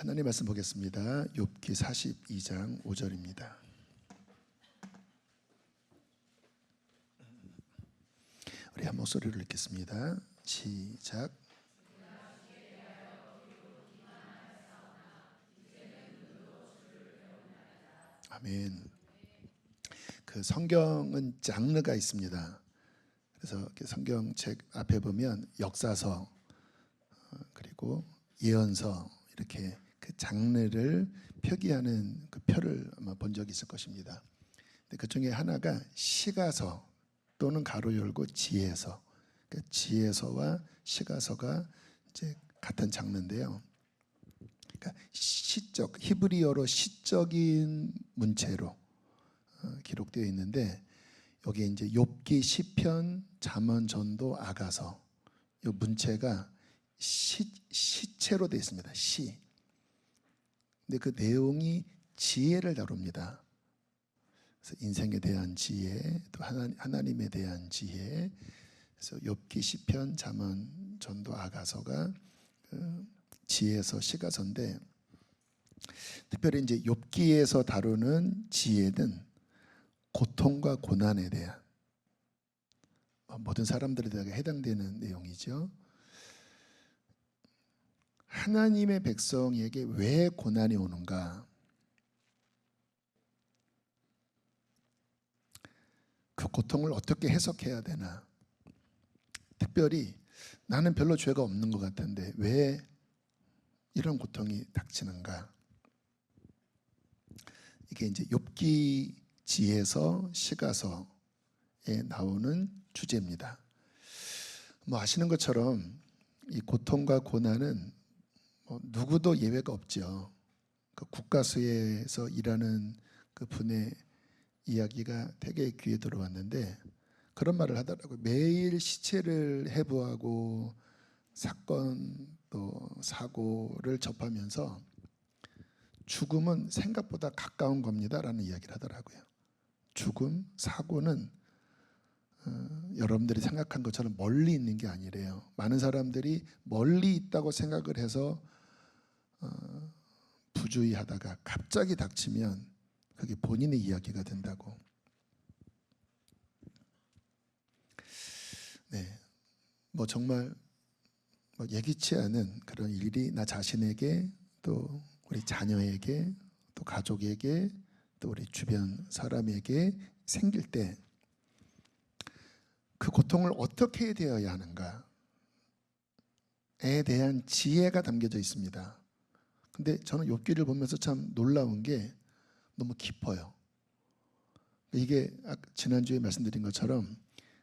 하나님 말씀 보겠습니다. 욥기 42장 5절입니다. 우리 한 목소리로 읽겠습니다. 시작. 아멘. 그 성경은 장르가 있습니다. 그래서 성경책 앞에 보면 역사서 그리고 예언서 이렇게 그 장르를 표기하는 그 표를 아마 본 적이 있을 것입니다. 근데 그 중에 하나가 시가서 또는 가로 열고 지혜서. 그러니까 지혜서와 시가서가 이제 같은 장르인데요. 그러니까 시적, 히브리어로 시적인 문체로 기록되어 있는데 여기에 이제 욥기, 시편, 잠언, 전도, 아가서 이 문체가 시체로 되어 있습니다. 시. 근데 그 내용이 지혜를 다룹니다. 그래서 인생에 대한 지혜, 또 하나님에 대한 지혜. 그래서 욥기, 시편, 잠언, 전도, 아가서가 지혜서, 시가서인데 특별히 이제 욥기에서 다루는 지혜는 고통과 고난에 대한 모든 사람들에게 해당되는 내용이죠. 하나님의 백성에게 왜 고난이 오는가? 그 고통을 어떻게 해석해야 되나? 특별히 나는 별로 죄가 없는 것 같은데 왜 이런 고통이 닥치는가? 이게 이제 욥기 지혜서, 시가서에 나오는 주제입니다. 뭐 아시는 것처럼 이 고통과 고난은 누구도 예외가 없죠. 그 국가수에서 일하는 그 분의 이야기가 되게 귀에 들어왔는데 그런 말을 하더라고요. 매일 시체를 해부하고 사건 또 사고를 접하면서 죽음은 생각보다 가까운 겁니다라는 이야기를 하더라고요. 죽음, 사고는 여러분들이 생각한 것처럼 멀리 있는 게 아니래요. 많은 사람들이 멀리 있다고 생각을 해서 부주의하다가 갑자기 닥치면 그게 본인의 이야기가 된다고. 네, 뭐 정말 예기치 않은 그런 일이 나 자신에게 또 우리 자녀에게 또 가족에게 또 우리 주변 사람에게 생길 때 그 고통을 어떻게 대해야 하는가에 대한 지혜가 담겨져 있습니다. 근데 저는 욥기를 보면서 참 놀라운 게 너무 깊어요. 이게 지난주에 말씀드린 것처럼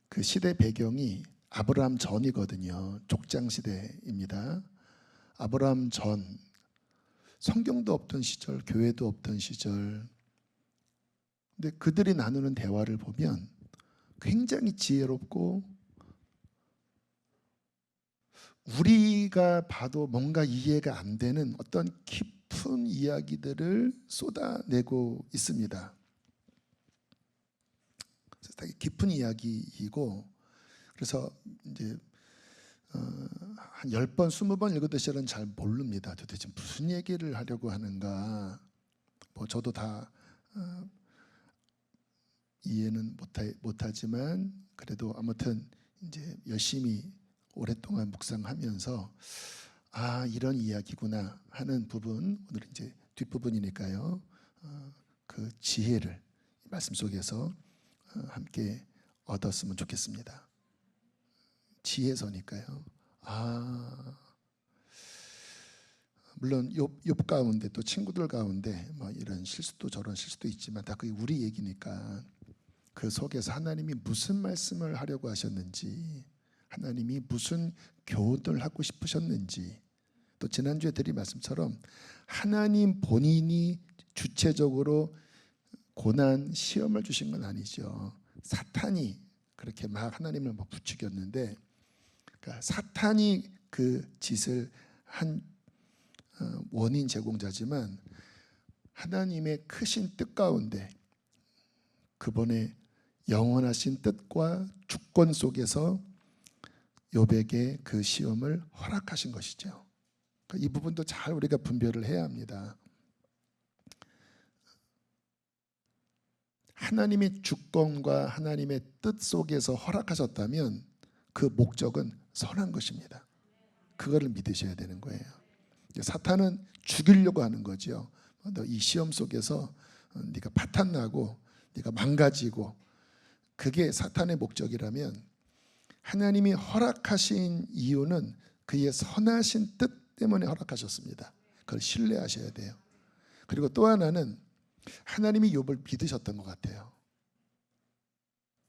그 시대 배경이 아브라함 전이거든요. 족장 시대입니다. 아브라함 전, 성경도 없던 시절, 교회도 없던 시절. 근데 그들이 나누는 대화를 보면 굉장히 지혜롭고 우리가 봐도 뭔가 이해가 안 되는 어떤 깊은 이야기들을 쏟아내고 있습니다. 되게 깊은 이야기이고 그래서 이제 한 10번, 20번 읽어도 시절은 잘 모릅니다. 도대체 무슨 얘기를 하려고 하는가. 뭐 저도 다 이해는 못하지만 그래도 아무튼 이제 열심히 오랫동안 묵상하면서 아 이런 이야기구나 하는 부분, 오늘은 이제 뒷부분이니까요. 그 지혜를 말씀 속에서 함께 얻었으면 좋겠습니다. 지혜서니까요. 물론 욥 가운데 또 친구들 가운데 뭐 이런 실수도 저런 실수도 있지만 다 그게 우리 얘기니까 그 속에서 하나님이 무슨 말씀을 하려고 하셨는지, 하나님이 무슨 교훈을 하고 싶으셨는지, 또 지난주에 드린 말씀처럼 하나님 본인이 주체적으로 고난, 시험을 주신 건 아니죠. 사탄이 그렇게 막 하나님을 막 부추겼는데, 그러니까 사탄이 그 짓을 한 원인 제공자지만 하나님의 크신 뜻 가운데 그분의 영원하신 뜻과 주권 속에서 욥에게 그 시험을 허락하신 것이죠. 이 부분도 잘 우리가 분별을 해야 합니다. 하나님의 주권과 하나님의 뜻 속에서 허락하셨다면 그 목적은 선한 것입니다. 그거를 믿으셔야 되는 거예요. 사탄은 죽이려고 하는 거죠. 너 이 시험 속에서 네가 파탄나고 네가 망가지고, 그게 사탄의 목적이라면 하나님이 허락하신 이유는 그의 선하신 뜻 때문에 허락하셨습니다. 그걸 신뢰하셔야 돼요. 그리고 또 하나는 하나님이 욥을 믿으셨던 것 같아요.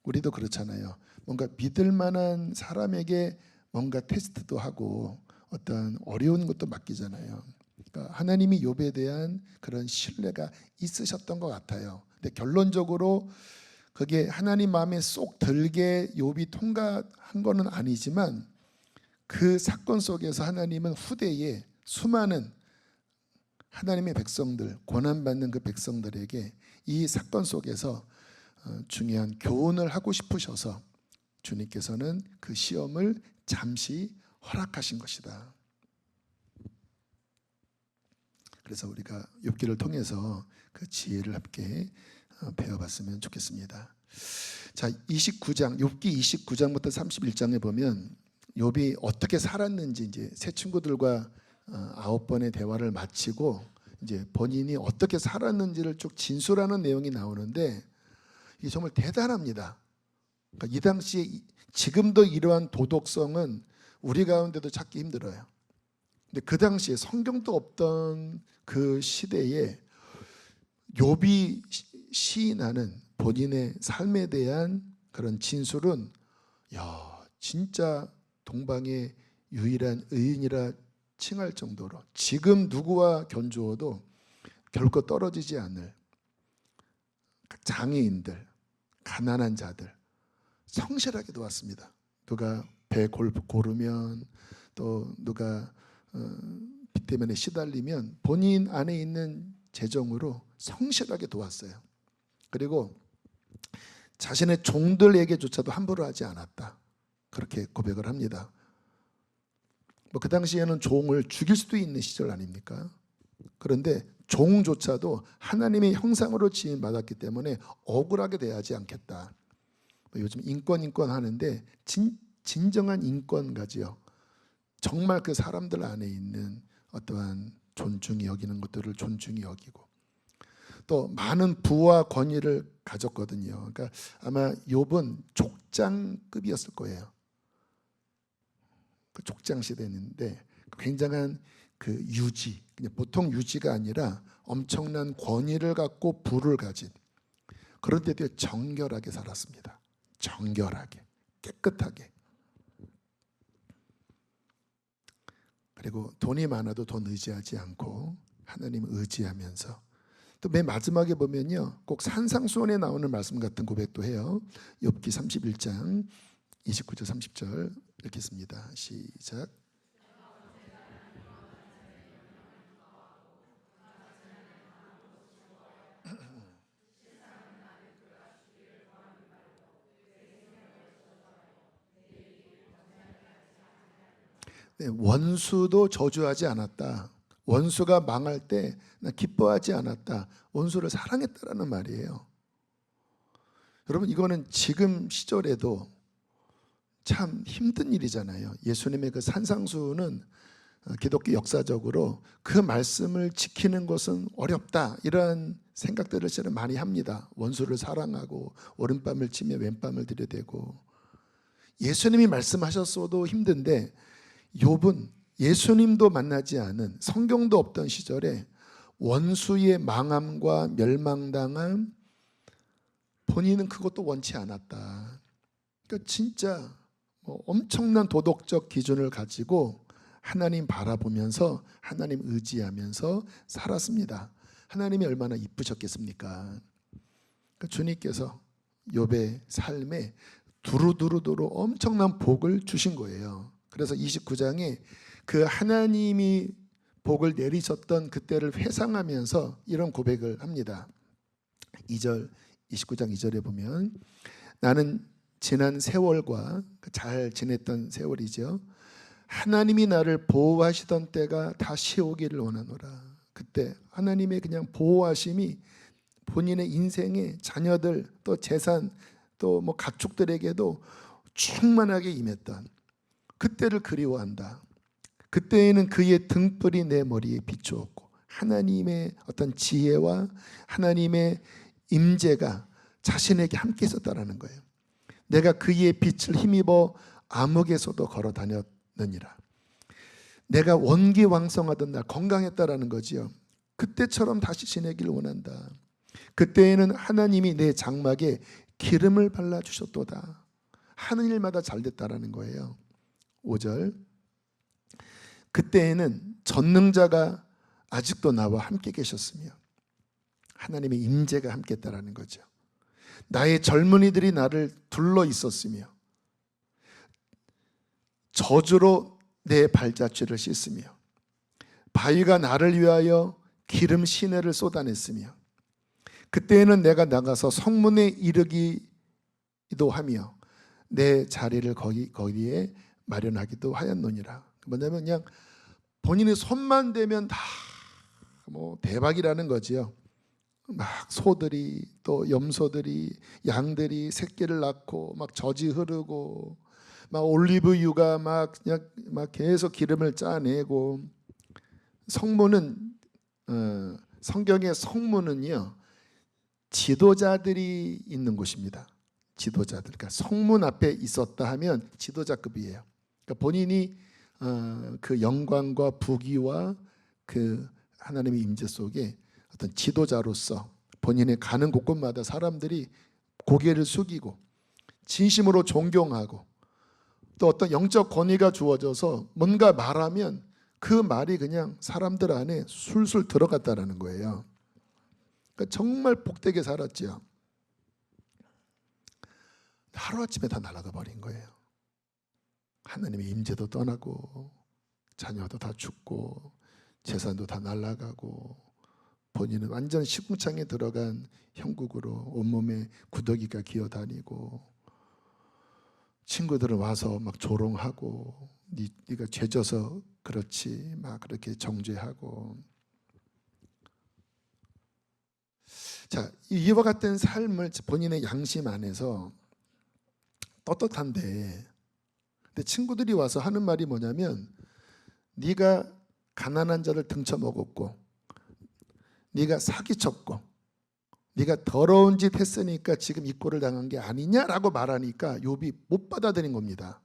우리도 그렇잖아요. 뭔가 믿을 만한 사람에게 뭔가 테스트도 하고 어떤 어려운 것도 맡기잖아요. 그러니까 하나님이 욥에 대한 그런 신뢰가 있으셨던 것 같아요. 근데 결론적으로 그게 하나님 마음에 쏙 들게 욥이 통과한 거는 아니지만, 그 사건 속에서 하나님은 후대에 수많은 하나님의 백성들, 고난받는 그 백성들에게 이 사건 속에서 중요한 교훈을 하고 싶으셔서 주님께서는 그 시험을 잠시 허락하신 것이다. 그래서 우리가 욥기를 통해서 그 지혜를 함께 배워봤으면 좋겠습니다. 자, 29장, 욥기 29장부터 31장에 보면 욥이 어떻게 살았는지, 이제 새 친구들과 9번의 대화를 마치고 이제 본인이 어떻게 살았는지를 쭉 진술하는 내용이 나오는데, 이게 정말 대단합니다. 그러니까 이 당시에, 지금도 이러한 도덕성은 우리 가운데도 찾기 힘들어요. 근데 그 당시에 성경도 없던 그 시대에 욥이 시인하는 본인의 삶에 대한 그런 진술은, 야, 진짜 동방의 유일한 의인이라 칭할 정도로 지금 누구와 견주어도 결코 떨어지지 않을 장애인들, 가난한 자들 성실하게 도왔습니다. 누가 배 고르면, 또 누가 빚 때문에 시달리면 본인 안에 있는 재정으로 성실하게 도왔어요. 그리고 자신의 종들에게조차도 함부로 하지 않았다, 그렇게 고백을 합니다. 그 당시에는 종을 죽일 수도 있는 시절 아닙니까? 그런데 종조차도 하나님의 형상으로 지음 받았기 때문에 억울하게 대하지 않겠다. 요즘 인권 하는데 진정한 인권가지요. 정말 그 사람들 안에 있는 어떠한 존중이 여기는 것들을 존중히 여기고, 또 많은 부와 권위를 가졌거든요. 그러니까 아마 욥은 족장급이었을 거예요. 그 족장 시대인데 굉장한 그 유지, 그냥 보통 유지가 아니라 엄청난 권위를 갖고 부를 가진, 그런데도 정결하게 살았습니다. 정결하게, 깨끗하게. 그리고 돈이 많아도 돈 의지하지 않고 하나님을 의지하면서, 또 맨 마지막에 보면요, 꼭 산상수훈에 나오는 말씀 같은 고백도 해요. 욥기 31장 29절 30절 읽겠습니다. 시작. 네, 원수도 저주하지 않았다. 원수가 망할 때 나 기뻐하지 않았다. 원수를 사랑했다라는 말이에요. 여러분, 이거는 지금 시절에도 참 힘든 일이잖아요. 예수님의 그 산상수훈은 기독교 역사적으로 그 말씀을 지키는 것은 어렵다, 이런 생각들을 저는 많이 합니다. 원수를 사랑하고 오른밤을 치며 왼밤을 들여대고, 예수님이 말씀하셨어도 힘든데 욥은 예수님도 만나지 않은, 성경도 없던 시절에 원수의 망함과 멸망당함, 본인은 그것도 원치 않았다. 그러니까 진짜 엄청난 도덕적 기준을 가지고 하나님 바라보면서 하나님 의지하면서 살았습니다. 하나님이 얼마나 이쁘셨겠습니까? 그러니까 주님께서 욥의 삶에 두루두루 엄청난 복을 주신 거예요. 그래서 29장에 그 하나님이 복을 내리셨던 그때를 회상하면서 이런 고백을 합니다. 29장 2절에 보면, 나는 지난 세월과 잘 지냈던 세월이죠, 하나님이 나를 보호하시던 때가 다시 오기를 원하노라. 그때 하나님의 그냥 보호하심이 본인의 인생의 자녀들 또 재산 또 뭐 가축들에게도 충만하게 임했던 그때를 그리워한다. 그때에는 그의 등불이 내 머리에 비추었고 하나님의 어떤 지혜와 하나님의 임재가 자신에게 함께 있었다라는 거예요. 내가 그의 빛을 힘입어 암흑에서도 걸어 다녔느니라. 내가 원기왕성하던 날 건강했다라는 거지요. 그때처럼 다시 지내기를 원한다. 그때에는 하나님이 내 장막에 기름을 발라주셨도다. 하는 일마다 잘 됐다라는 거예요. 5절 그때에는 전능자가 아직도 나와 함께 계셨으며 하나님의 임재가 함께 했다라는 거죠. 나의 젊은이들이 나를 둘러 있었으며 저주로 내 발자취를 씻으며 바위가 나를 위하여 기름 시내를 쏟아냈으며 그때에는 내가 나가서 성문에 이르기도 하며 내 자리를 거기에 마련하기도 하였노니라. 뭐냐면 그냥 본인의 손만 대면 다 뭐 대박이라는 거지요. 막 소들이 또 염소들이 양들이 새끼를 낳고 막 젖이 흐르고 막 올리브유가 막 그냥 막 계속 기름을 짜내고 성문은 성경의 성문은요 지도자들이 있는 곳입니다. 지도자들. 그러니까 성문 앞에 있었다 하면 지도자급이에요. 그러니까 본인이 그 영광과 부귀와 그 하나님의 임재 속에 어떤 지도자로서 본인의 가는 곳곳마다 사람들이 고개를 숙이고 진심으로 존경하고 또 어떤 영적 권위가 주어져서 뭔가 말하면 그 말이 그냥 사람들 안에 술술 들어갔다라는 거예요. 그러니까 정말 복되게 살았죠. 하루아침에 다 날아가 버린 거예요. 하나님의 임재도 떠나고 자녀도 다 죽고 재산도 다 날아가고 본인은 완전 시궁창에 들어간 형국으로 온몸에 구더기가 기어다니고 친구들은 와서 막 조롱하고 네가 죄져서 그렇지 막 그렇게 정죄하고 자 이와 같은 삶을 본인의 양심 안에서 떳떳한데 근데 친구들이 와서 하는 말이 뭐냐면 네가 가난한 자를 등쳐먹었고 네가 사기쳤고 네가 더러운 짓 했으니까 지금 이 꼴을 당한 게 아니냐라고 말하니까 욥이 못 받아들인 겁니다.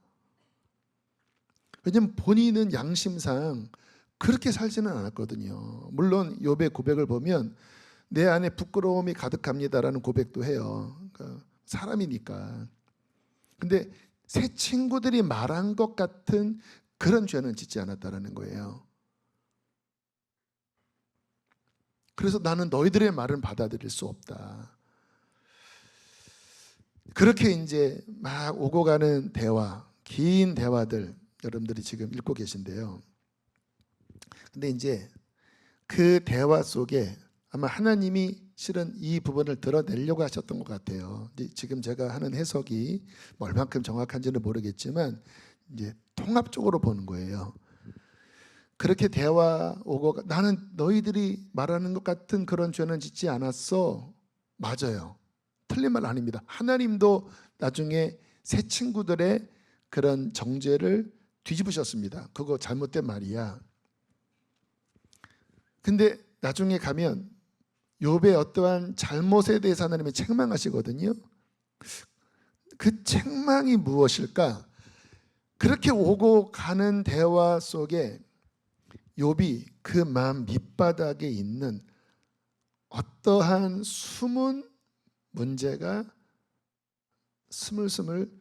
왜냐하면 본인은 양심상 그렇게 살지는 않았거든요. 물론 욥의 고백을 보면 내 안에 부끄러움이 가득합니다라는 고백도 해요. 그러니까 사람이니까. 근데 새 친구들이 말한 것 같은 그런 죄는 짓지 않았다라는 거예요. 그래서 나는 너희들의 말은 받아들일 수 없다. 그렇게 이제 막 오고 가는 대화, 긴 대화들 여러분들이 지금 읽고 계신데요. 근데 이제 그 대화 속에 아마 하나님이 실은 이 부분을 드러내려고 하셨던 것 같아요. 지금 제가 하는 해석이 얼만큼 정확한지는 모르겠지만 이제 통합적으로 보는 거예요. 그렇게 대화 오고 나는 너희들이 말하는 것 같은 그런 죄는 짓지 않았어. 맞아요. 틀린 말 아닙니다. 하나님도 나중에 새 친구들의 그런 정죄를 뒤집으셨습니다. 그거 잘못된 말이야. 근데 나중에 가면 욥의 어떠한 잘못에 대해서 하나님이 책망하시거든요. 그 책망이 무엇일까? 그렇게 오고 가는 대화 속에 욥이 그 마음 밑바닥에 있는 어떠한 숨은 문제가 스물스물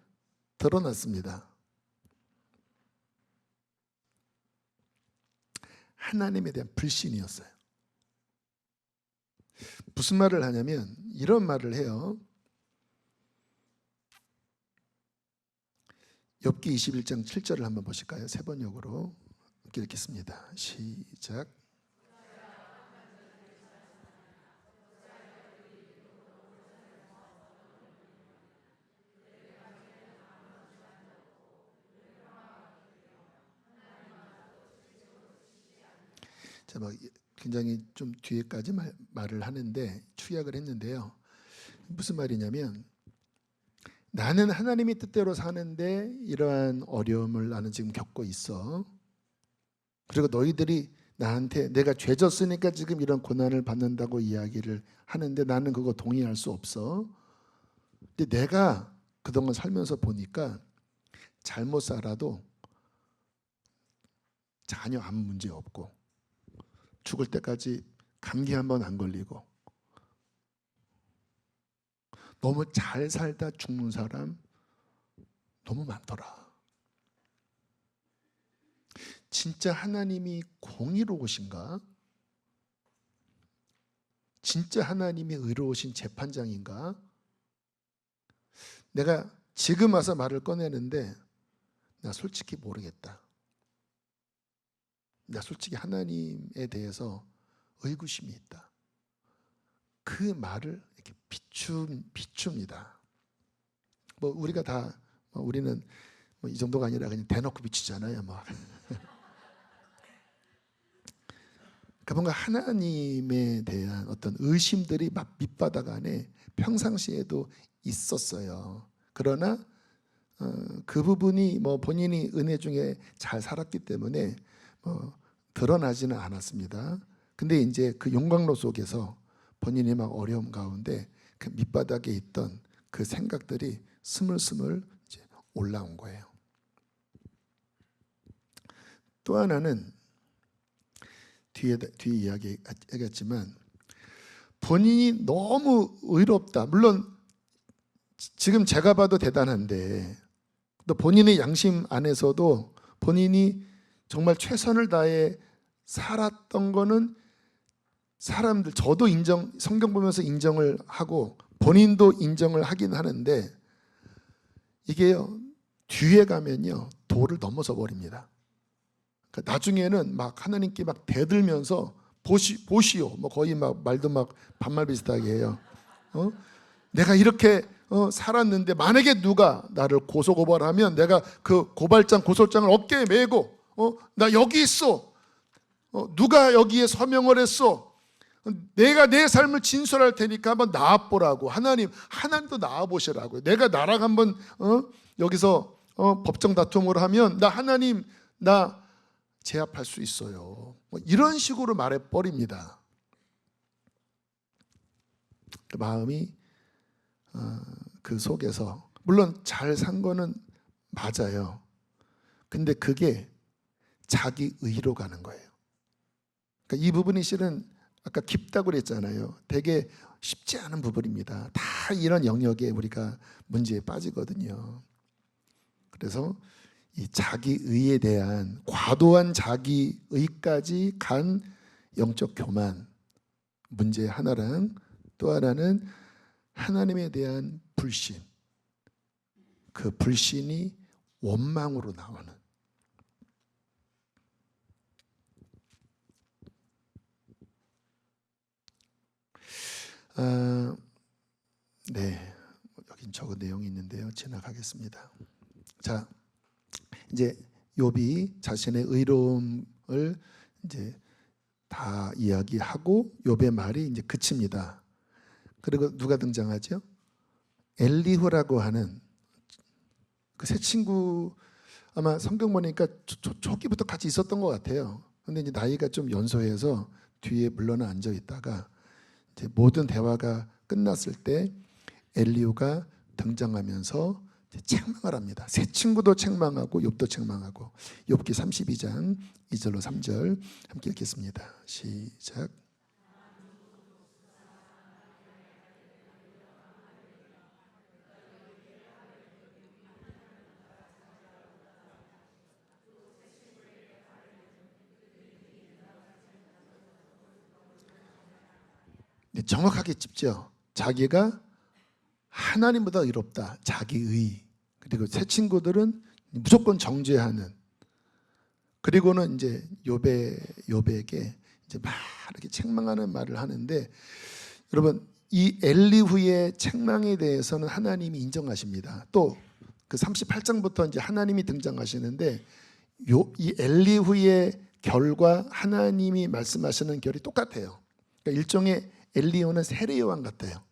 드러났습니다. 하나님에 대한 불신이었어요. 무슨 말을 하냐면 이런 말을 해요. 욥기 21장 7절을 한번 보실까요? 세 번역으로 읽겠습니다. 시작. 제가 굉장히 좀 뒤에까지 말을 하는데 축약을 했는데요. 무슨 말이냐면 나는 하나님의 뜻대로 사는데 이러한 어려움을 나는 지금 겪고 있어. 그리고 너희들이 나한테 내가 죄 졌으니까 지금 이런 고난을 받는다고 이야기를 하는데 나는 그거 동의할 수 없어. 근데 내가 그동안 살면서 보니까 잘못 살아도 전혀 아무 문제 없고 죽을 때까지 감기 한 번 안 걸리고 너무 잘 살다 죽는 사람 너무 많더라. 진짜 하나님이 공의로우신가? 진짜 하나님이 의로우신 재판장인가? 내가 지금 와서 말을 꺼내는데 나 솔직히 모르겠다. 나 솔직히 하나님에 대해서 의구심이 있다. 그 말을 이렇게 비춥니다. 뭐 우리가 다 우리는 뭐 이 정도가 아니라 그냥 대놓고 비추잖아요. 뭐. 그러니까 뭔가 하나님에 대한 어떤 의심들이 막 밑바닥 안에 평상시에도 있었어요. 그러나 그 부분이 뭐 본인이 은혜 중에 잘 살았기 때문에 뭐 드러나지는 않았습니다. 근데 이제 그 용광로 속에서 본인이 막 어려움 가운데 그 밑바닥에 있던 그 생각들이 스물스물 이제 올라온 거예요. 또 하나는 뒤에 이야기하겠지만 본인이 너무 의롭다. 물론 지금 제가 봐도 대단한데 또 본인의 양심 안에서도 본인이 정말 최선을 다해 살았던 거는 사람들 저도 성경 보면서 인정을 하고 본인도 인정을 하긴 하는데 이게요 뒤에 가면요 도를 넘어서 버립니다. 그러니까 나중에는 막 하나님께 막 대들면서 보시오 뭐 거의 막 말도 막 반말 비슷하게 해요. 내가 이렇게 살았는데 만약에 누가 나를 고소고발하면 내가 그 고발장 고소장을 어깨에 메고 나 여기 있어. 누가 여기에 서명을 했어. 내가 내 삶을 진술할 테니까 한번 나와보라고. 하나님도 나와보시라고. 내가 나랑 한번 여기서 법정 다툼을 하면 하나님 제압할 수 있어요. 뭐 이런 식으로 말해버립니다. 그 마음이 그 속에서 물론 잘 산 거는 맞아요. 근데 그게 자기 의로 가는 거예요. 그러니까 이 부분이 실은 아까 깊다고 그랬잖아요. 되게 쉽지 않은 부분입니다. 다 이런 영역에 우리가 문제에 빠지거든요. 그래서 이 자기 의에 대한 과도한 자기 의까지 간 영적 교만 문제 하나랑 또 하나는 하나님에 대한 불신. 그 불신이 원망으로 나오는. 네, 여긴 적은 내용이 있는데요. 지나가겠습니다. 자, 이제 욥이 자신의 의로움을 이제 다 이야기하고 욥의 말이 이제 그칩니다. 그리고 누가 등장하죠? 엘리후라고 하는 그 새 친구 아마 성경 보니까 초기부터 같이 있었던 것 같아요. 근데 이제 나이가 좀 연소해서 뒤에 물러나 앉아 있다가 이제 모든 대화가 끝났을 때 엘리후가 등장하면서 책망을 합니다. 새 친구도 책망하고 욥도 책망하고. 욥기 32장 2절로 3절 함께 읽겠습니다. 시작. 정확하게 짚죠. 자기가 하나님보다 의롭다. 자기의. 그리고 새 친구들은 무조건 정죄하는. 그리고는 이제 욥에게 이제 막 이렇게 책망하는 말을 하는데 여러분 이 엘리후의 책망에 대해서는 하나님이 인정하십니다. 또 그 38장부터 이제 하나님이 등장하시는데 이 엘리후의 결과 하나님이 말씀하시는 결이 똑같아요. 그러니까 일종의 엘리야는 세례 요한 같아요.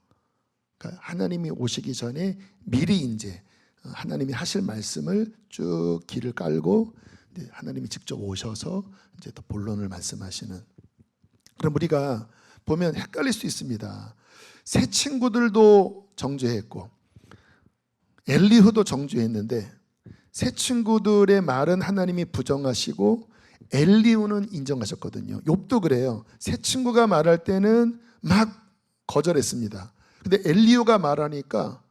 그러니까 하나님이 오시기 전에 미리 이제 하나님이 하실 말씀을 쭉 길을 깔고 하나님이 직접 오셔서 이제 또 본론을 말씀하시는. 그럼 우리가 보면 헷갈릴 수 있습니다. 새 친구들도 정죄했고 엘리후도 정죄했는데 새 친구들의 말은 하나님이 부정하시고 엘리후는 인정하셨거든요. 욥도 그래요. 새 친구가 말할 때는 막 거절했습니다. 근데 엘리후가 말하니까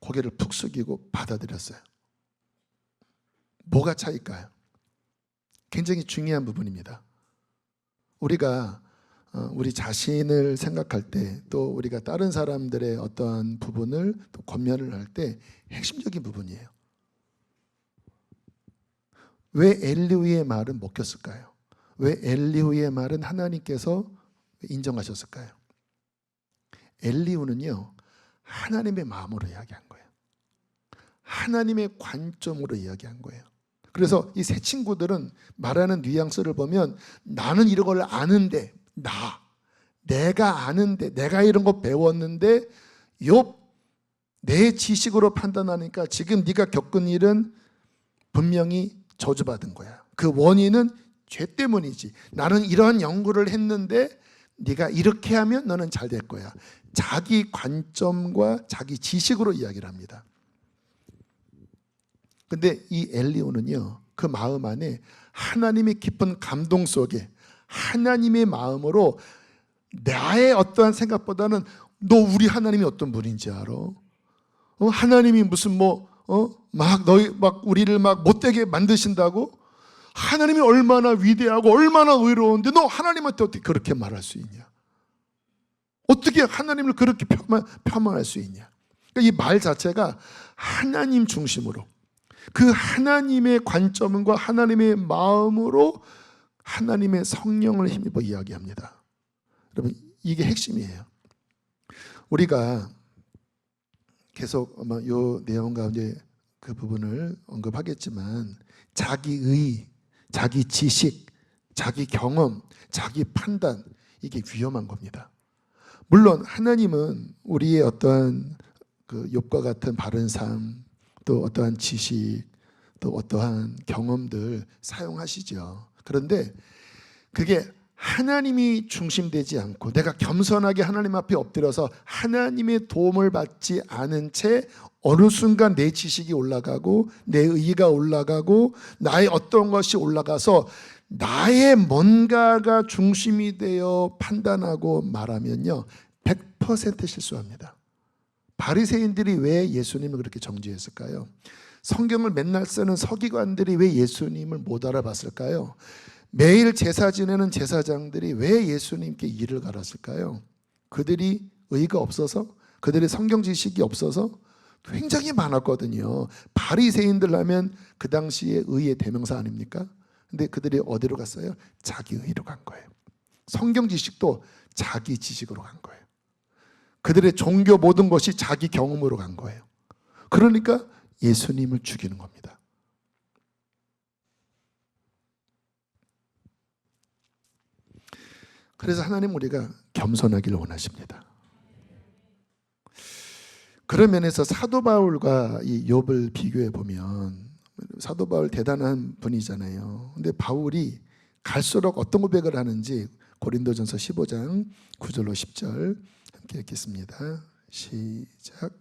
고개를 푹 숙이고 받아들였어요. 뭐가 차이일까요? 굉장히 중요한 부분입니다. 우리가 우리 자신을 생각할 때, 또 우리가 다른 사람들의 어떠한 부분을 또 권면을 할 때 핵심적인 부분이에요. 왜 엘리후의 말은 먹혔을까요? 왜 엘리후의 말은 하나님께서 인정하셨을까요? 엘리후는요, 하나님의 마음으로 이야기한 거예요. 하나님의 관점으로 이야기한 거예요. 그래서 이 세 친구들은 말하는 뉘앙스를 보면 나는 이런 걸 아는데, 내가 아는데, 내가 이런 거 배웠는데 욥, 내 지식으로 판단하니까 지금 네가 겪은 일은 분명히 저주받은 거야. 그 원인은 죄 때문이지. 나는 이러한 연구를 했는데 네가 이렇게 하면 너는 잘 될 거야. 자기 관점과 자기 지식으로 이야기를 합니다. 근데 이 엘리후는요, 그 마음 안에 하나님의 깊은 감동 속에 하나님의 마음으로 나의 어떠한 생각보다는 너 우리 하나님이 어떤 분인지 알아? 하나님이 무슨 막 너희 막 우리를 막 못되게 만드신다고? 하나님이 얼마나 위대하고 얼마나 의로운데 너 하나님한테 어떻게 그렇게 말할 수 있냐? 어떻게 하나님을 그렇게 폄하할 수 있냐? 그러니까 이 말 자체가 하나님 중심으로, 그 하나님의 관점과 하나님의 마음으로 하나님의 성령을 힘입어 이야기합니다. 여러분, 이게 핵심이에요. 우리가 계속 아마 이 내용 가운데 그 부분을 언급하겠지만 자기의, 자기 지식, 자기 경험, 자기 판단, 이게 위험한 겁니다. 물론 하나님은 우리의 어떠한 그 욥과 같은 바른 삶, 또 어떠한 지식, 또 어떠한 경험들 사용하시죠. 그런데 그게 하나님이 중심되지 않고 내가 겸손하게 하나님 앞에 엎드려서 하나님의 도움을 받지 않은 채 어느 순간 내 지식이 올라가고 내 의의가 올라가고 나의 어떤 것이 올라가서 나의 뭔가가 중심이 되어 판단하고 말하면요, 100% 실수합니다. 바리새인들이 왜 예수님을 그렇게 정죄했을까요? 성경을 맨날 쓰는 서기관들이 왜 예수님을 못 알아봤을까요? 매일 제사 지내는 제사장들이 왜 예수님께 이를 갈았을까요? 그들이 의의가 없어서, 그들의 성경 지식이 없어서 굉장히 많았거든요. 바리새인들 하면 그 당시에 의의 대명사 아닙니까? 근데 그들이 어디로 갔어요? 자기 의로 간 거예요. 성경 지식도 자기 지식으로 간 거예요. 그들의 종교 모든 것이 자기 경험으로 간 거예요. 그러니까 예수님을 죽이는 겁니다. 그래서 하나님 우리가 겸손하기를 원하십니다. 그런 면에서 사도 바울과 이 욥을 비교해 보면, 사도 바울 대단한 분이잖아요. 근데 바울이 갈수록 어떤 고백을 하는지 고린도전서 15장 9절로 10절 함께 읽겠습니다. 시작.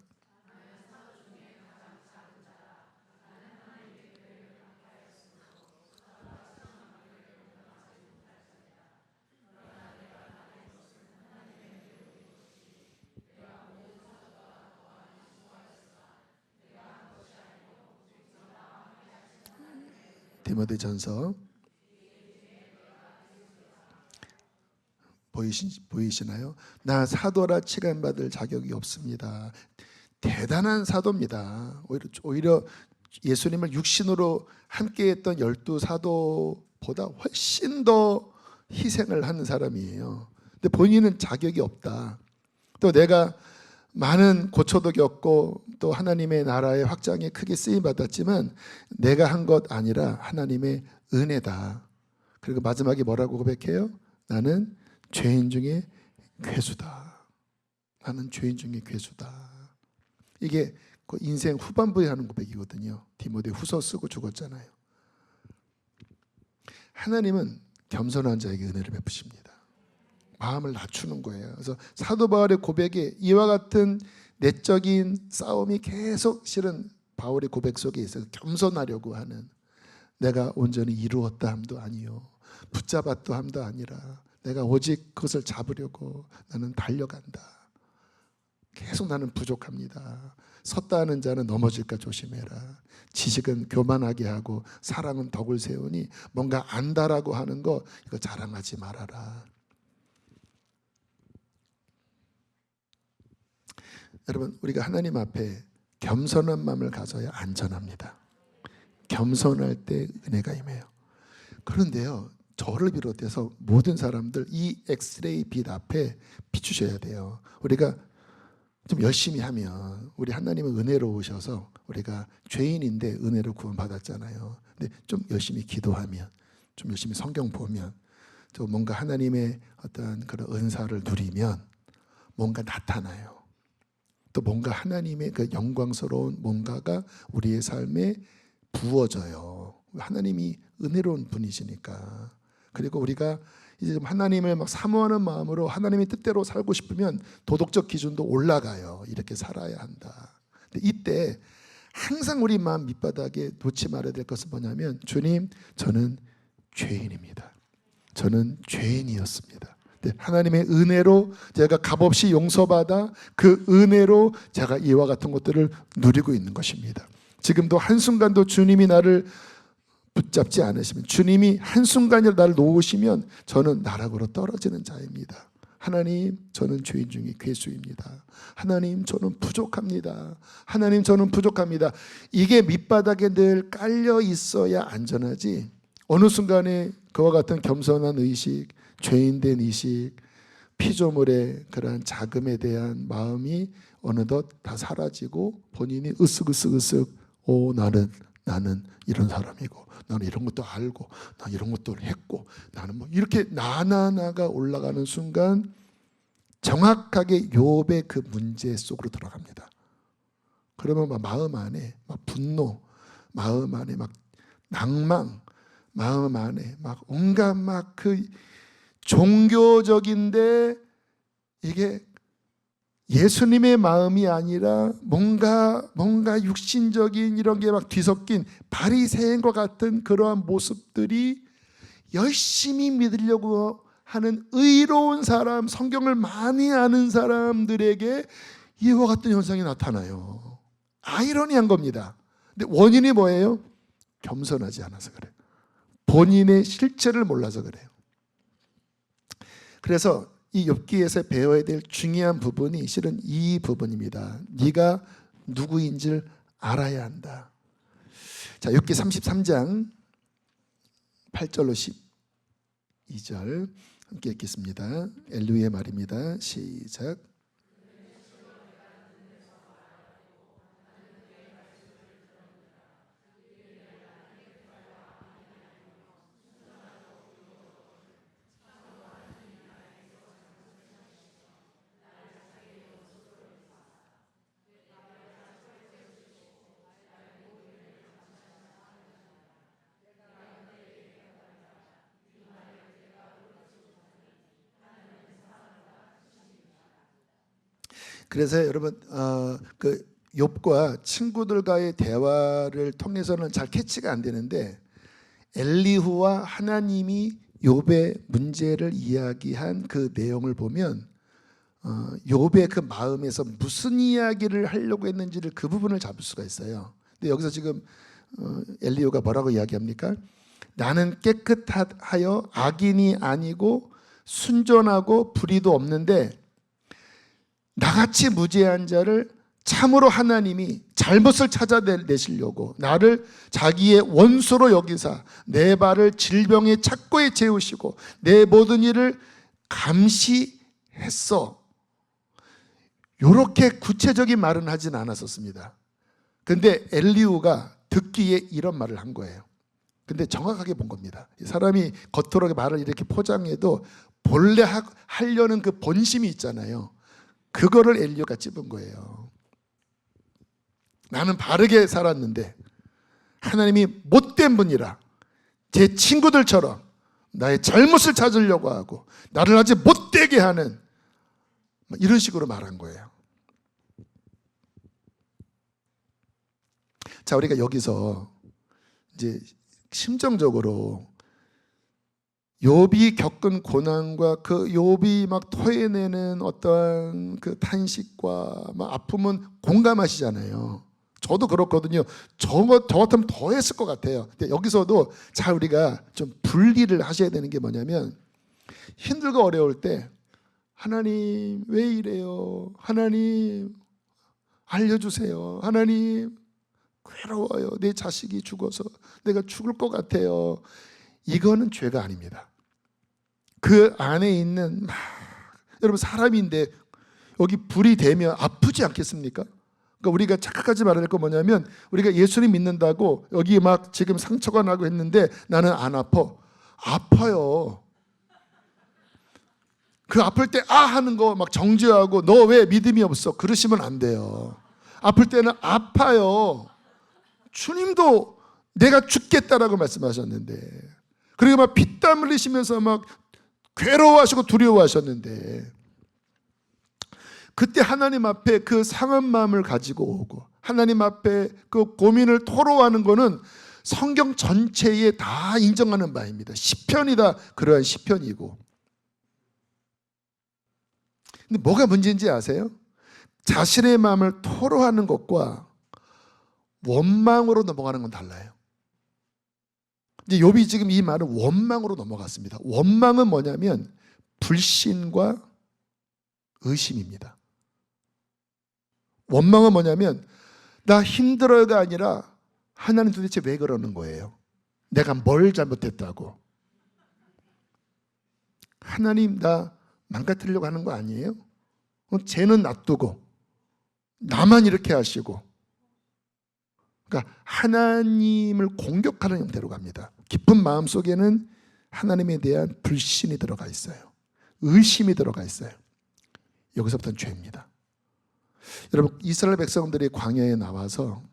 디모데전서 보이시나요? 나 사도라 칭함받을 자격이 없습니다. 대단한 사도입니다. 오히려 예수님을 육신으로 함께했던 12사도보다 훨씬 더 희생을 하는 사람이에요. 근데 본인은 자격이 없다. 또 내가 많은 고초도 겪고 또 하나님의 나라의 확장에 크게 쓰임 받았지만 내가 한 것 아니라 하나님의 은혜다. 그리고 마지막에 뭐라고 고백해요? 나는 죄인 중에 괴수다. 나는 죄인 중에 괴수다. 이게 그 인생 후반부에 하는 고백이거든요. 디모데 후서 쓰고 죽었잖아요. 하나님은 겸손한 자에게 은혜를 베푸십니다. 마음을 낮추는 거예요. 그래서 사도 바울의 고백에 이와 같은 내적인 싸움이 계속 실은 바울의 고백 속에 있어요. 겸손하려고 하는, 내가 온전히 이루었다 함도 아니요 붙잡았다 함도 아니라 내가 오직 그것을 잡으려고 나는 달려간다. 계속 나는 부족합니다. 섰다 하는 자는 넘어질까 조심해라. 지식은 교만하게 하고 사랑은 덕을 세우니 뭔가 안다라고 하는 거 이거 자랑하지 말아라. 여러분, 우리가 하나님 앞에 겸손한 마음을 가져야 안전합니다. 겸손할 때 은혜가 임해요. 그런데요, 저를 비롯해서 모든 사람들 이 엑스레이 빛 앞에 비추셔야 돼요. 우리가 좀 열심히 하면, 우리 하나님은 은혜로우셔서 우리가 죄인인데 은혜로 구원받았잖아요. 근데 좀 열심히 기도하면, 좀 열심히 성경 보면, 또 뭔가 하나님의 어떤 그런 은사를 누리면 뭔가 나타나요. 또 뭔가 하나님의 그 영광스러운 뭔가가 우리의 삶에 부어져요. 하나님이 은혜로운 분이시니까. 그리고 우리가 이제 하나님을 막 사모하는 마음으로 하나님의 뜻대로 살고 싶으면 도덕적 기준도 올라가요. 이렇게 살아야 한다. 근데 이때 항상 우리 마음 밑바닥에 놓지 말아야 될 것은 뭐냐면, 주님, 저는 죄인입니다. 저는 죄인이었습니다. 하나님의 은혜로 제가 값없이 용서받아 그 은혜로 제가 이와 같은 것들을 누리고 있는 것입니다. 지금도 한순간도 주님이 나를 붙잡지 않으시면, 주님이 한순간이라도 나를 놓으시면 저는 나락으로 떨어지는 자입니다. 하나님, 저는 죄인 중에 괴수입니다. 하나님, 저는 부족합니다. 하나님, 저는 부족합니다. 이게 밑바닥에 늘 깔려 있어야 안전하지, 어느 순간에 그와 같은 겸손한 의식, 죄인된 의식, 피조물의 그러한 자금에 대한 마음이 어느덧 다 사라지고 본인이 으쓱으쓱 나는 이런 사람이고, 나는 이런 것도 알고, 나 이런 것도 했고, 나는 뭐 이렇게 나가 올라가는 순간 정확하게 욥의 그 문제 속으로 들어갑니다. 그러면 막 마음 안에 막 분노, 마음 안에 막 낭망, 마음 안에 막 온갖 막 그 종교적인데 이게 예수님의 마음이 아니라 뭔가 육신적인 이런 게 막 뒤섞인 바리새인과 같은 그러한 모습들이 열심히 믿으려고 하는 의로운 사람, 성경을 많이 아는 사람들에게 이와 같은 현상이 나타나요. 아이러니한 겁니다. 근데 원인이 뭐예요? 겸손하지 않아서 그래요. 본인의 실체를 몰라서 그래요. 그래서 이 욥기에서 배워야 될 중요한 부분이 실은 이 부분입니다. 네가 누구인지를 알아야 한다. 자, 욥기 33장 8절로 12절 함께 읽겠습니다. 엘루의 말입니다. 시작. 그래서 여러분, 그 욥과 친구들과의 대화를 통해서는 잘 캐치가 안 되는데, 엘리후와 하나님이 욥의 문제를 이야기한 그 내용을 보면 욥의 그 마음에서 무슨 이야기를 하려고 했는지를 그 부분을 잡을 수가 있어요. 근데 여기서 지금 엘리후가 뭐라고 이야기합니까? 나는 깨끗하여 악인이 아니고 순전하고 불의도 없는데 나같이 무죄한 자를 참으로 하나님이 잘못을 찾아내시려고 나를 자기의 원수로 여기사 내 발을 질병의 착고에 채우시고 내 모든 일을 감시했어. 이렇게 구체적인 말은 하진 않았었습니다. 그런데 엘리후가 듣기에 이런 말을 한 거예요. 근데 정확하게 본 겁니다. 사람이 겉으로 말을 이렇게 포장해도 본래 하려는 그 본심이 있잖아요. 그거를 엘리야가 찝은 거예요. 나는 바르게 살았는데 하나님이 못된 분이라 제 친구들처럼 나의 잘못을 찾으려고 하고 나를 아주 못되게 하는 이런 식으로 말한 거예요. 자, 우리가 여기서 이제 심정적으로 욥이 겪은 고난과 그 욥이 막 토해내는 어떠한 그 탄식과 막 아픔은 공감하시잖아요. 저도 그렇거든요. 저 같으면 더 했을 것 같아요. 근데 여기서도 자, 우리가 좀 분리를 하셔야 되는 게 뭐냐면, 힘들고 어려울 때 하나님 왜 이래요? 하나님 알려주세요. 하나님 괴로워요. 내 자식이 죽어서 내가 죽을 것 같아요. 이거는 죄가 아닙니다. 그 안에 있는 여러분 사람인데 여기 불이 되면 아프지 않겠습니까? 그러니까 우리가 착각하지 말아야 될 건 뭐냐면, 우리가 예수님 믿는다고 여기 막 지금 상처가 나고 했는데 나는 안 아파. 아파요. 그 아플 때 아 하는 거 막 정죄하고 너 왜 믿음이 없어 그러시면 안 돼요. 아플 때는 아파요. 주님도 내가 죽겠다라고 말씀하셨는데, 그리고 막 피땀 흘리시면서 막 괴로워하시고 두려워하셨는데, 그때 하나님 앞에 그 상한 마음을 가지고 오고 하나님 앞에 그 고민을 토로하는 거는 성경 전체에 다 인정하는 바입니다. 시편이다 그러한 시편이고. 근데 뭐가 문제인지 아세요? 자신의 마음을 토로하는 것과 원망으로 넘어가는 건 달라요. 이제 욥이 지금 이 말은 원망으로 넘어갔습니다. 원망은 뭐냐면 불신과 의심입니다. 원망은 뭐냐면 나 힘들어가 아니라 하나님 도대체 왜 그러는 거예요? 내가 뭘 잘못했다고? 하나님 나 망가뜨리려고 하는 거 아니에요? 쟤는 놔두고 나만 이렇게 하시고. 그러니까 하나님을 공격하는 형태로 갑니다. 깊은 마음속에는 하나님에 대한 불신이 들어가 있어요. 의심이 들어가 있어요. 여기서부터는 죄입니다. 여러분, 이스라엘 백성들이 광야에 나와서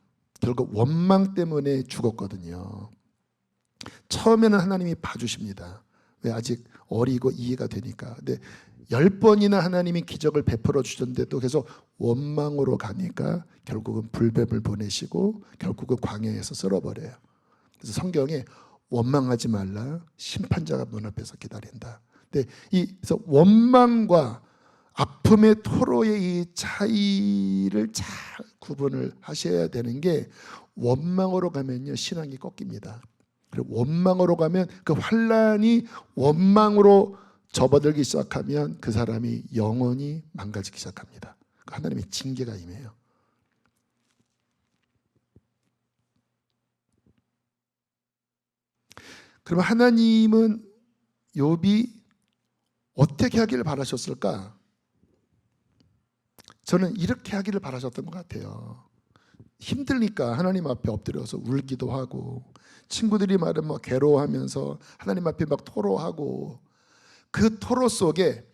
결국 원망 때문에 죽었거든요. 처음에는 하나님이 봐주십니다. 왜? 아직 어리고 이해가 되니까. 근데 10번이나 하나님이 기적을 베풀어 주셨는데도 계속 원망으로 가니까 결국은 불뱀을 보내시고 결국은 광야에서 썰어버려요. 그래서 성경에 원망하지 말라, 심판자가 문 앞에서 기다린다. 근데 그래서 원망과 아픔의 토로의 이 차이를 잘 구분을 하셔야 되는 게, 원망으로 가면요 신앙이 꺾입니다. 그리고 원망으로 가면 그 환난이 원망으로 접어들기 시작하면 그 사람이 영원히 망가지기 시작합니다. 하나님의 징계가 임해요. 그러면 하나님은 욥이 어떻게 하기를 바라셨을까? 저는 이렇게 하기를 바라셨던 것 같아요. 힘드니까 하나님 앞에 엎드려서 울기도 하고, 친구들이 말은 막 괴로워하면서 하나님 앞에 막 토로하고, 그 토로 속에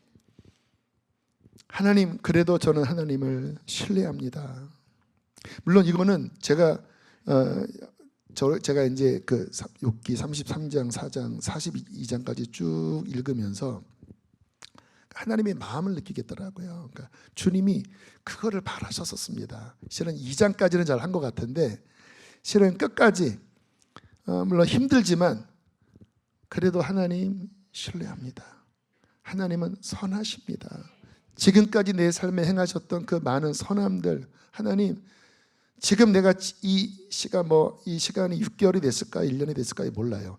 하나님, 그래도 저는 하나님을 신뢰합니다. 물론 이거는 제가 이제 그 욥기 33장, 4장, 42장까지 쭉 읽으면서 하나님의 마음을 느끼겠더라고요. 그러니까 주님이 그거를 바라셨었습니다. 실은 2장까지는 잘 한 것 같은데, 실은 끝까지 물론 힘들지만 그래도 하나님 신뢰합니다. 하나님은 선하십니다. 지금까지 내 삶에 행하셨던 그 많은 선함들, 하나님 지금 내가 이 시간이 6개월이 됐을까 1년이 됐을까 몰라요.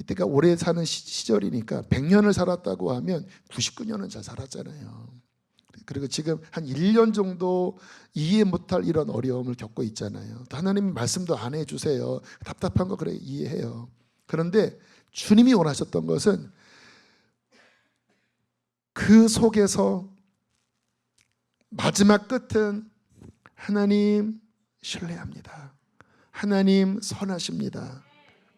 이때가 오래 사는 시절이니까 100년을 살았다고 하면 99년은 잘 살았잖아요. 그리고 지금 한 1년 정도 이해 못할 이런 어려움을 겪고 있잖아요. 하나님 말씀도 안 해주세요. 답답한 거 그래 이해해요. 그런데 주님이 원하셨던 것은 그 속에서 마지막 끝은 하나님 신뢰합니다. 하나님 선하십니다.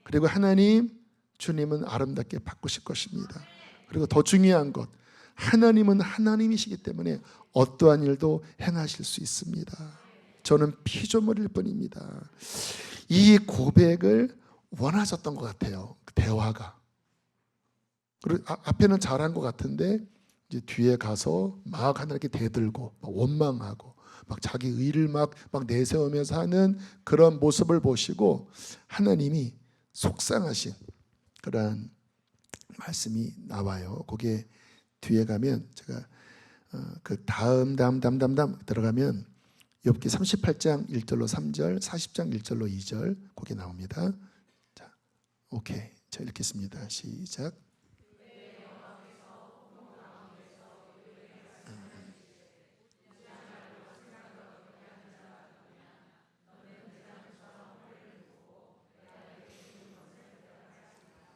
그리고 하나님, 주님은 아름답게 바꾸실 것입니다. 그리고 더 중요한 것, 하나님은 하나님이시기 때문에 어떠한 일도 행하실 수 있습니다. 저는 피조물일 뿐입니다. 이 고백을 원하셨던 것 같아요. 대화가. 그리고 앞에는 잘한 것 같은데 이제 뒤에 가서 막 하나님께 대들고 막 원망하고 막 자기 의를 막 내세우면서 하는 그런 모습을 보시고 하나님이 속상하신 그런 말씀이 나와요. 거기에 뒤에 가면 제가 그 다음 들어가면 욥기 38장 1절로 3절, 40장 1절로 2절 거기 나옵니다. 자, 오케이. 자, 읽겠습니다. 시작.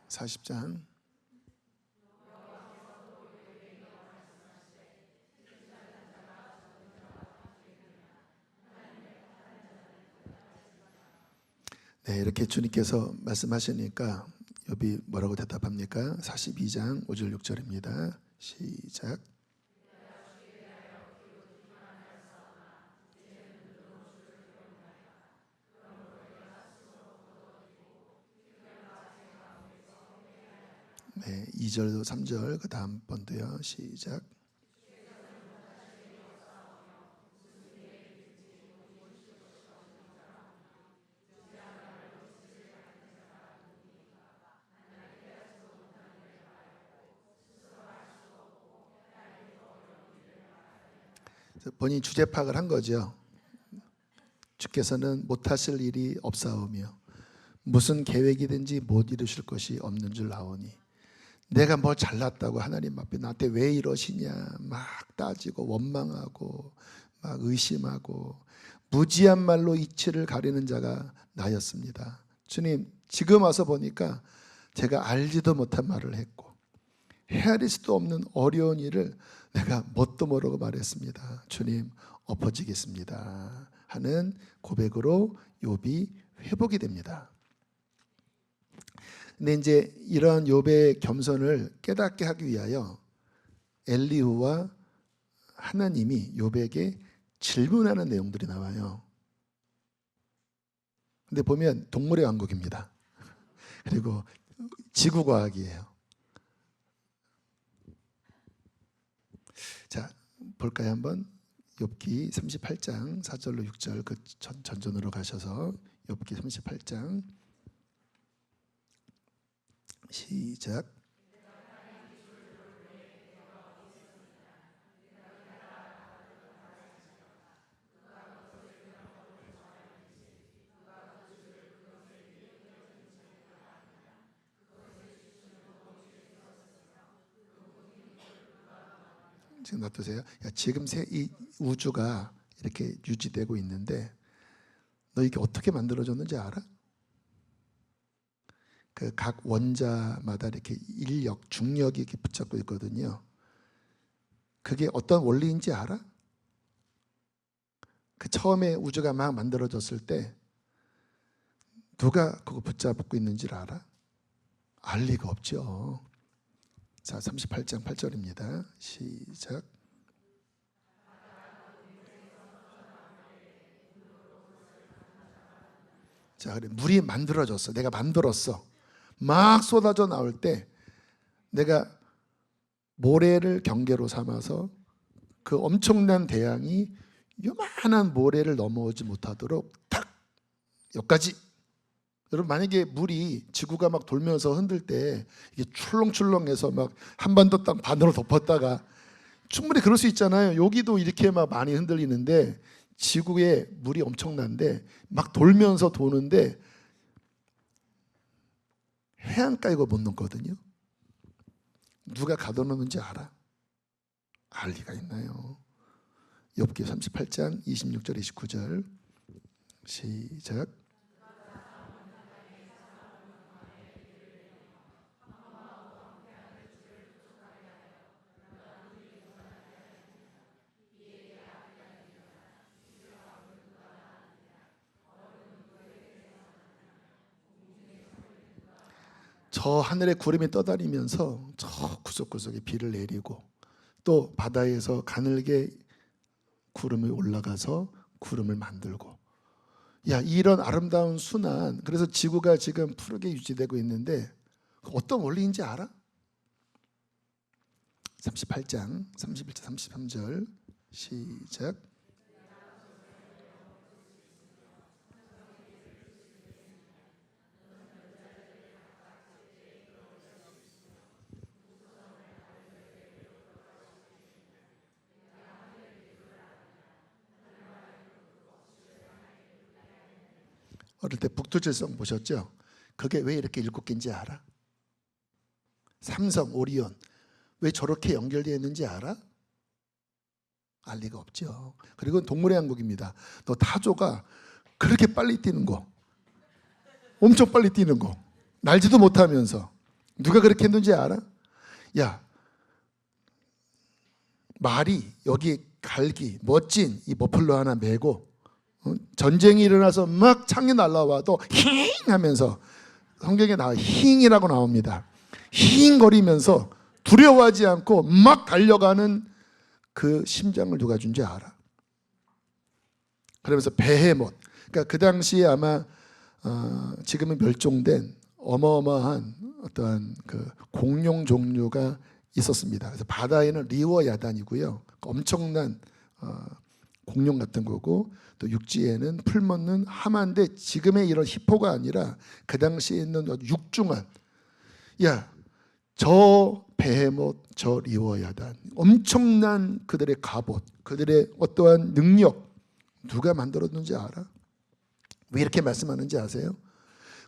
(40장) 네, 이렇게 주님께서 말씀하시니까 욥이 뭐라고 대답합니까? 42장 5절 6절입니다. 시작. 네, 2절 3절 그 다음 번도요. 시작. 본인 주제 파악을 한 거죠. 주께서는 못하실 일이 없사오며 무슨 계획이든지 못 이루실 것이 없는 줄 아오니 내가 뭐 잘났다고 하나님 앞에 나한테 왜 이러시냐 막 따지고 원망하고 막 의심하고 무지한 말로 이치를 가리는 자가 나였습니다. 주님, 지금 와서 보니까 제가 알지도 못한 말을 했고 헤아릴 수도 없는 어려운 일을 내가 뭣도 모르고 말했습니다. 주님, 엎어지겠습니다 하는 고백으로 욥이 회복이 됩니다. 근데 이제 이런 욥의 겸손을 깨닫게 하기 위하여 엘리후와 하나님이 욥에게 질문하는 내용들이 나와요. 근데 보면 동물의 왕국입니다. 그리고 지구과학이에요. 자, 볼까요 한번? 욥기 38장 4절로 6절 그 전전으로 가셔서 욥기 38장 시작. 지금 놔두세요. 야, 지금 이 우주가 이렇게 유지되고 있는데 너 이게 어떻게 만들어졌는지 알아? 그 각 원자마다 이렇게 인력, 중력이 이렇게 붙잡고 있거든요. 그게 어떤 원리인지 알아? 그 처음에 우주가 막 만들어졌을 때 누가 그거 붙잡고 있는지를 알아? 알 리가 없죠. 자, 38장 8절입니다. 시작. 자, 그래 물이 만들어졌어. 내가 만들었어. 막 쏟아져 나올 때 내가 모래를 경계로 삼아서 그 엄청난 대양이 요만한 모래를 넘어오지 못하도록 탁 여기까지. 여러분 만약에 물이 지구가 막 돌면서 흔들 때 이게 출렁출렁해서 막 한반도 땅 반으로 덮었다가 충분히 그럴 수 있잖아요. 여기도 이렇게 막 많이 흔들리는데 지구에 물이 엄청난데 막 돌면서 도는데 해안가 이거 못 넘거든요. 누가 가둬놓는지 알아? 알 리가 있나요? 욥기 38장 26절 29절 시작. 저 하늘에 구름이 떠다니면서 저 구석구석에 비를 내리고 또 바다에서 가늘게 구름이 올라가서 구름을 만들고, 야, 이런 아름다운 순환. 그래서 지구가 지금 푸르게 유지되고 있는데 어떤 원리인지 알아? 38장 31절 33절 시작. 어릴 때 북두칠성 보셨죠? 그게 왜 이렇게 7개인지 알아? 삼성, 오리온 왜 저렇게 연결되어 있는지 알아? 알 리가 없죠. 그리고 동물의 왕국입니다. 너 타조가 그렇게 빨리 뛰는 거, 엄청 빨리 뛰는 거, 날지도 못하면서 누가 그렇게 했는지 알아? 야, 말이 여기 갈기 멋진 이 머플러 하나 메고 전쟁이 일어나서 막 창이 날라와도 힝 하면서, 성경에 힝이라고 나옵니다. 힝거리면서 두려워하지 않고 막 달려가는 그 심장을 누가 준지 알아? 그러면서 베헤못, 그러니까 그 당시에 아마 지금은 멸종된 어마어마한 어떠한 그 공룡 종류가 있었습니다. 그래서 바다에는 리워야단이고요, 엄청난 공룡 같은 거고, 또 육지에는 풀 먹는 하마인데 지금의 이런 히포가 아니라 그 당시에 있는 육중한, 야, 저 베헤못, 저 리워야단, 엄청난 그들의 갑옷, 그들의 어떠한 능력, 누가 만들었는지 알아? 왜 이렇게 말씀하는지 아세요?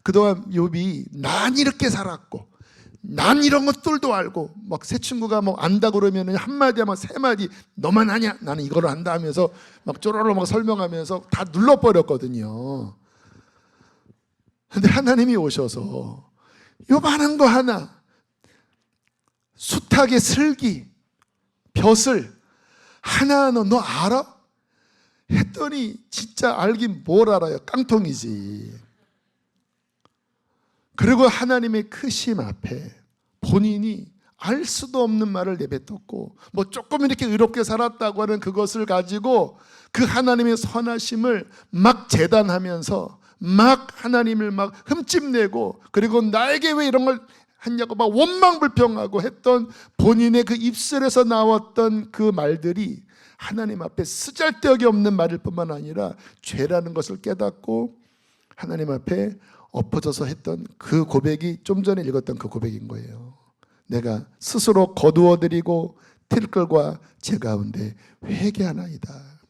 그동안 욥이 난 이렇게 살았고 난 이런 것들도 알고, 막 새 친구가 뭐 안다 그러면 한마디 하면 3마디 너만 아냐, 나는 이걸 안다 하면서 막 쪼로로 막 설명하면서 다 눌러버렸거든요. 근데 하나님이 오셔서 요만한 거 하나, 숱하게 슬기 벼슬 하나는 너 알아? 했더니 진짜 알긴 뭘 알아요, 깡통이지. 그리고 하나님의 크심 앞에 본인이 알 수도 없는 말을 내뱉었고, 뭐 조금 이렇게 의롭게 살았다고 하는 그것을 가지고 그 하나님의 선하심을 막 재단하면서 막 하나님을 막 흠집내고, 그리고 나에게 왜 이런 걸 했냐고 막 원망불평하고 했던 본인의 그 입술에서 나왔던 그 말들이 하나님 앞에 쓰잘데기 없는 말일 뿐만 아니라 죄라는 것을 깨닫고 하나님 앞에 엎어져서 했던 그 고백이 좀 전에 읽었던 그 고백인 거예요. 내가 스스로 거두어드리고 틀끌과 제 가운데 회개하나이다.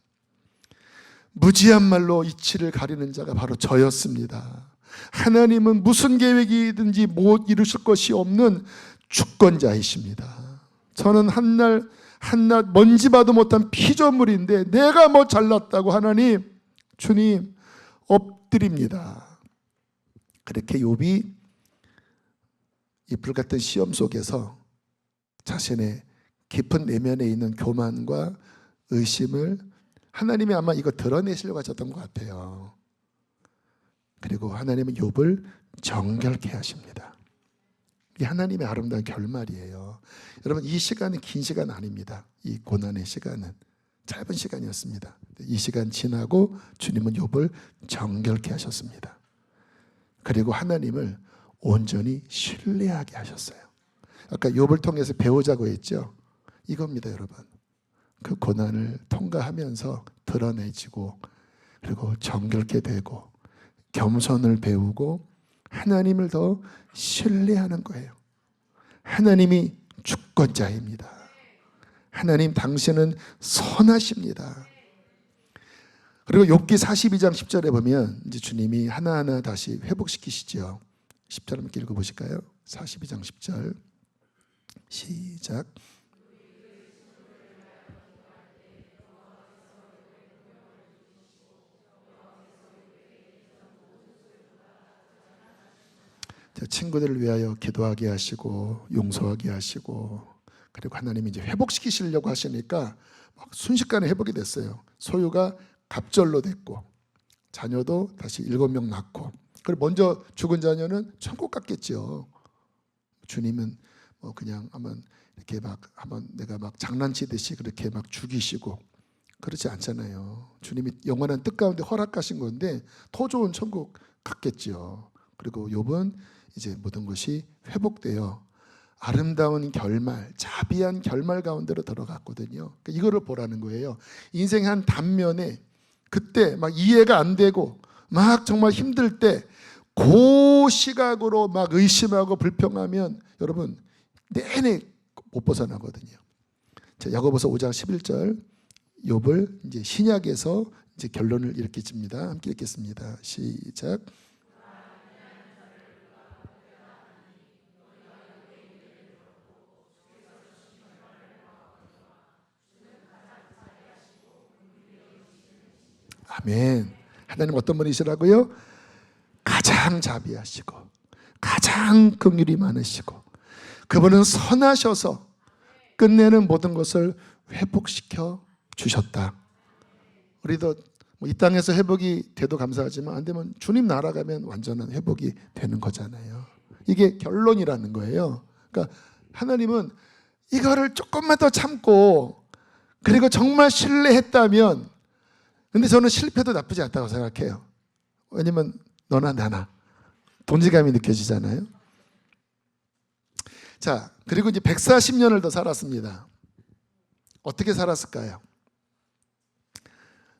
무지한 말로 이치를 가리는 자가 바로 저였습니다. 하나님은 무슨 계획이든지 못 이루실 것이 없는 주권자이십니다. 저는 한낱 먼지 봐도 못한 피조물인데 내가 뭐 잘났다고 하나님, 주님 엎드립니다. 그렇게 욥이 이 불같은 시험 속에서 자신의 깊은 내면에 있는 교만과 의심을 하나님이 아마 이거 드러내시려고 하셨던 것 같아요. 그리고 하나님은 욥을 정결케 하십니다. 이게 하나님의 아름다운 결말이에요. 여러분, 이 시간은 긴 시간 아닙니다. 이 고난의 시간은 짧은 시간이었습니다. 이 시간 지나고 주님은 욥을 정결케 하셨습니다. 그리고 하나님을 온전히 신뢰하게 하셨어요. 아까 욥을 통해서 배우자고 했죠. 이겁니다, 여러분. 그 고난을 통과하면서 드러내지고, 그리고 정결케 되고, 겸손을 배우고 하나님을 더 신뢰하는 거예요. 하나님이 주권자입니다. 하나님 당신은 선하십니다. 그리고 욥기 42장 10절에 보면 이제 주님이 하나하나 다시 회복시키시죠. 10절 함께 읽어보실까요? 42장 10절 시작. 친구들을 위하여 기도하게 하시고 용서하게 하시고, 그리고 하나님이 이제 회복시키시려고 하시니까 막 순식간에 회복이 됐어요. 소유가 갑절로 됐고 자녀도 다시 7명 낳고, 그리고 먼저 죽은 자녀는 천국 갔겠죠. 주님은 뭐 그냥 한번 이렇게 막 한번 내가 막 장난치듯이 그렇게 막 죽이시고 그렇지 않잖아요. 주님이 영원한 뜻 가운데 허락하신 건데 더 좋은 천국 갔겠죠. 그리고 욥은 이제 모든 것이 회복되어 아름다운 결말, 자비한 결말 가운데로 들어갔거든요. 그러니까 이거를 보라는 거예요. 인생의 한 단면에 그때 막 이해가 안 되고 막 정말 힘들 때 그 시각으로 막 의심하고 불평하면 여러분 내내 못 벗어나거든요. 자, 야고보서 5장 11절 욥을 이제 신약에서 이제 결론을 이렇게 짚니다. 함께 읽겠습니다. 시작. 아멘. 하나님 어떤 분이시라고요? 가장 자비하시고 가장 긍휼이 많으시고 그분은 선하셔서 끝내는 모든 것을 회복시켜 주셨다. 우리도 뭐 이 땅에서 회복이 돼도 감사하지만 안 되면 주님 나라 가면 완전한 회복이 되는 거잖아요. 이게 결론이라는 거예요. 그러니까 하나님은 이거를 조금만 더 참고 그리고 정말 신뢰했다면, 근데 저는 실패도 나쁘지 않다고 생각해요. 왜냐면 너나 나나 동질감이 느껴지잖아요. 자, 그리고 이제 140년을 더 살았습니다. 어떻게 살았을까요?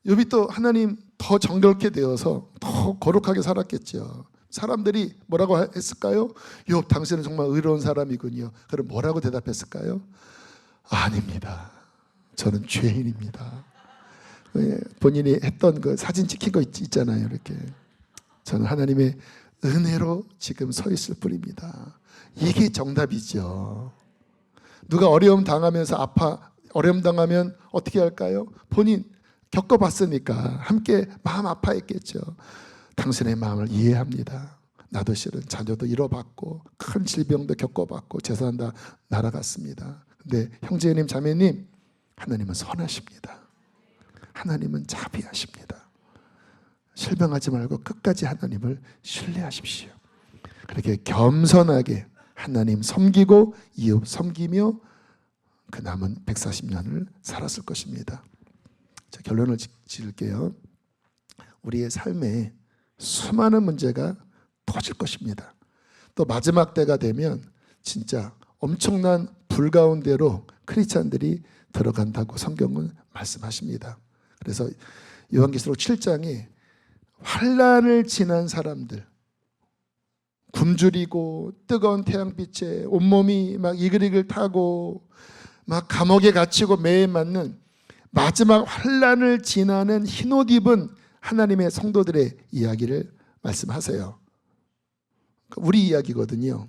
욥이 또 하나님 더 정결케 되어서 더 거룩하게 살았겠죠. 사람들이 뭐라고 했을까요? 욥 당신은 정말 의로운 사람이군요. 그럼 뭐라고 대답했을까요? 아닙니다. 저는 죄인입니다. 본인이 했던 그 사진 찍힌 거 있잖아요. 이렇게 저는 하나님의 은혜로 지금 서 있을 뿐입니다. 이게 정답이죠. 누가 어려움 당하면서 어려움 당하면 어떻게 할까요? 본인 겪어봤으니까 함께 마음 아파했겠죠. 당신의 마음을 이해합니다. 나도 실은 자녀도 잃어봤고 큰 질병도 겪어봤고 재산 다 날아갔습니다. 근데 형제님 자매님, 하나님은 선하십니다. 하나님은 자비하십니다. 실망하지 말고 끝까지 하나님을 신뢰하십시오. 그렇게 겸손하게 하나님 섬기고 이웃 섬기며 그 남은 140년을 살았을 것입니다. 자, 결론을 지을게요. 우리의 삶에 수많은 문제가 터질 것입니다. 또 마지막 때가 되면 진짜 엄청난 불 가운데로 크리스찬들이 들어간다고 성경은 말씀하십니다. 그래서 요한계시록 7장에 환난을 지난 사람들, 굶주리고 뜨거운 태양빛에 온몸이 막 이글이글 타고 막 감옥에 갇히고 매에 맞는 마지막 환난을 지나는 흰옷 입은 하나님의 성도들의 이야기를 말씀하세요. 우리 이야기거든요.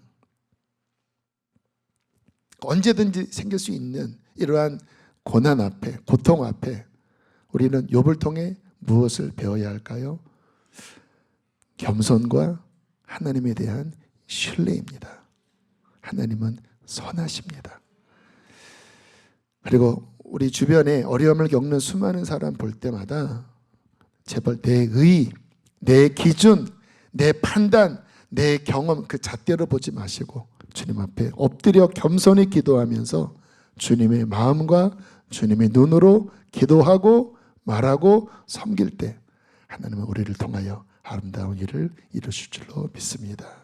언제든지 생길 수 있는 이러한 고난 앞에, 고통 앞에 우리는 욥을 통해 무엇을 배워야 할까요? 겸손과 하나님에 대한 신뢰입니다. 하나님은 선하십니다. 그리고 우리 주변에 어려움을 겪는 수많은 사람 볼 때마다 제발 내 의, 내 기준, 내 판단, 내 경험 그 잣대로 보지 마시고 주님 앞에 엎드려 겸손히 기도하면서 주님의 마음과 주님의 눈으로 기도하고 말하고 섬길 때 하나님은 우리를 통하여 아름다운 일을 이루실 줄로 믿습니다.